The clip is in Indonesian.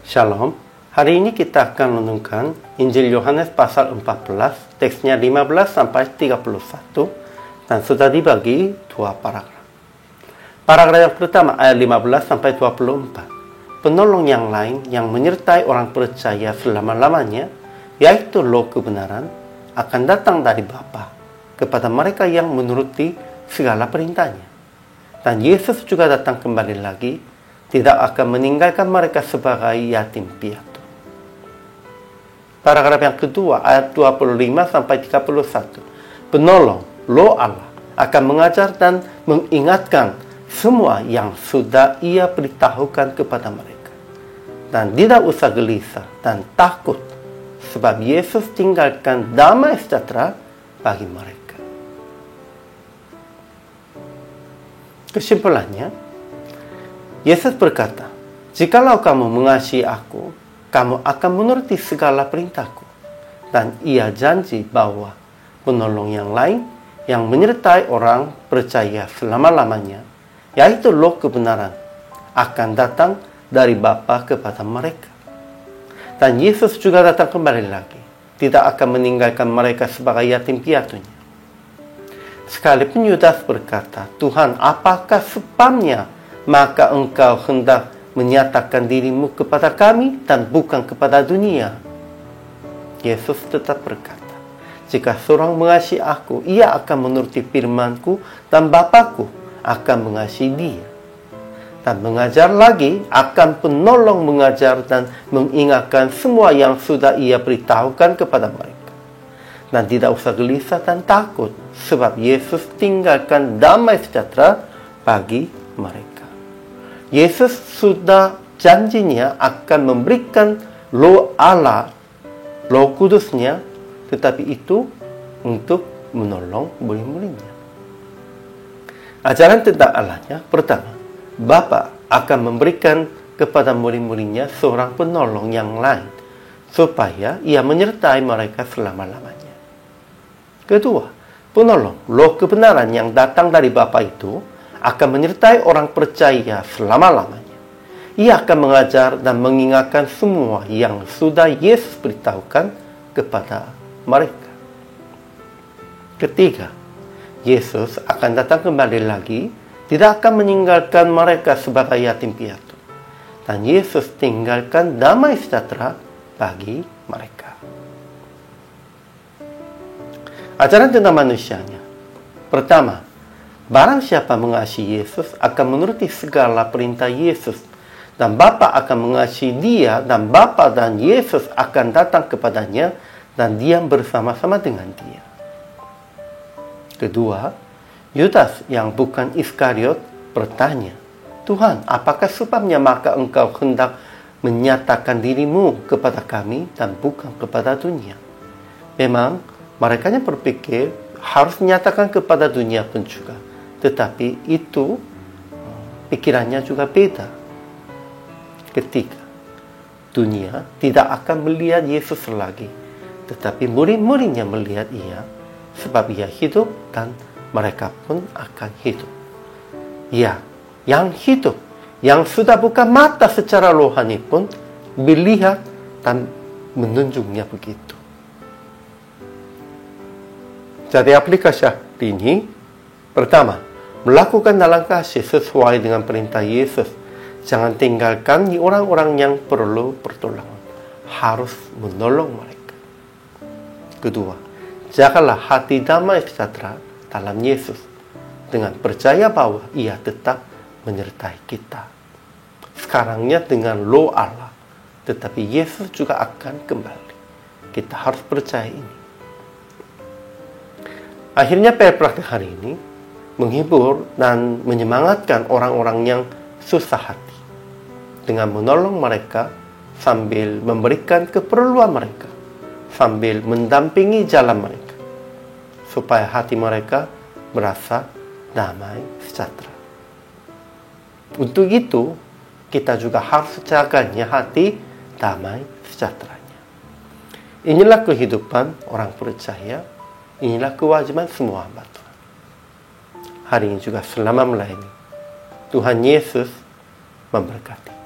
Shalom, hari ini kita akan renungkan Injil Yohanes pasal 14, teksnya 15 sampai 31, dan sudah dibagi dua paragraf. Paragraf yang pertama ayat 15 sampai 24. Penolong yang lain yang menyertai orang percaya selama-lamanya, yaitu Roh kebenaran, akan datang dari Bapa kepada mereka yang menuruti segala perintahnya. Dan Yesus juga datang kembali lagi, tidak akan meninggalkan mereka sebagai yatim piatu. Paragraf yang kedua, ayat 25 sampai 31. Penolong, Roh Allah, akan mengajar dan mengingatkan semua yang sudah Ia beritahukan kepada mereka. Dan tidak usah gelisah dan takut, sebab Yesus tinggalkan damai sejahtera bagi mereka. Kesimpulannya, Yesus berkata, "Jikalau kamu mengasihi aku, kamu akan menuruti segala perintahku." Dan Ia janji bahwa penolong yang lain yang menyertai orang percaya selama-lamanya, yaitu Roh kebenaran, akan datang dari Bapa kepada mereka. Dan Yesus juga datang kembali lagi, tidak akan meninggalkan mereka sebagai yatim piatunya. Sekalipun Yudas berkata, "Tuhan, apakah sebabnya maka engkau hendak menyatakan dirimu kepada kami dan bukan kepada dunia?" Yesus tetap berkata, "Jika seorang mengasihi aku, ia akan menuruti firman-Ku dan Bapa-Ku akan mengasihi dia." Dan mengajar lagi, akan penolong mengajar dan mengingatkan semua yang sudah Ia beritahukan kepada mereka. Dan tidak usah gelisah dan takut, sebab Yesus tinggalkan damai sejahtera bagi mereka. Yesus sudah janjinya akan memberikan Roh Allah, Roh Kudusnya, tetapi itu untuk menolong murid-muridnya. Ajaran tentang Allahnya, pertama, Bapa akan memberikan kepada murid-muridnya seorang penolong yang lain, supaya Ia menyertai mereka selama-lamanya. Kedua, penolong, Roh kebenaran yang datang dari Bapa itu akan menyertai orang percaya selama-lamanya. Ia akan mengajar dan mengingatkan semua yang sudah Yesus beritahukan kepada mereka. Ketiga, Yesus akan datang kembali lagi, tidak akan meninggalkan mereka sebagai yatim piatu. Dan Yesus tinggalkan damai sejahtera bagi mereka. Ajaran tentang manusianya. Pertama, barang siapa mengasihi Yesus akan menuruti segala perintah Yesus, dan Bapa akan mengasihi dia, dan Bapa dan Yesus akan datang kepadanya dan diam bersama-sama dengan dia. Kedua, Yudas yang bukan Iskariot bertanya, "Tuhan, apakah sebabnya maka engkau hendak menyatakan dirimu kepada kami dan bukan kepada dunia?" Memang mereka berpikir harus menyatakan kepada dunia pun juga. Tetapi itu pikirannya juga beda. Ketiga, dunia tidak akan melihat Yesus lagi, tetapi murid-muridnya melihat Ia, sebab Ia hidup dan mereka pun akan hidup. Ya, yang hidup, yang sudah buka mata secara rohani pun melihat dan menunjuknya begitu. Jadi aplikasi ini, pertama, melakukan dalam kasih sesuai dengan perintah Yesus. Jangan tinggalkan orang-orang yang perlu pertolongan. Harus menolong mereka. Kedua, jagalah hati damai sejahtera dalam Yesus, dengan percaya bahwa Ia tetap menyertai kita. Sekarangnya dengan Roh Allah, tetapi Yesus juga akan kembali. Kita harus percaya ini. Akhirnya praktik hari ini menghibur dan menyemangatkan orang-orang yang susah hati dengan menolong mereka sambil memberikan keperluan mereka, sambil mendampingi jalan mereka, supaya hati mereka merasa damai sejahtera. Untuk itu, kita juga harus jaganya hati damai sejahteranya. Inilah kehidupan orang percaya, inilah kewajiban semua hamba Tuhan. Hari ini juga selama melayani, Tuhan Yesus memberkati.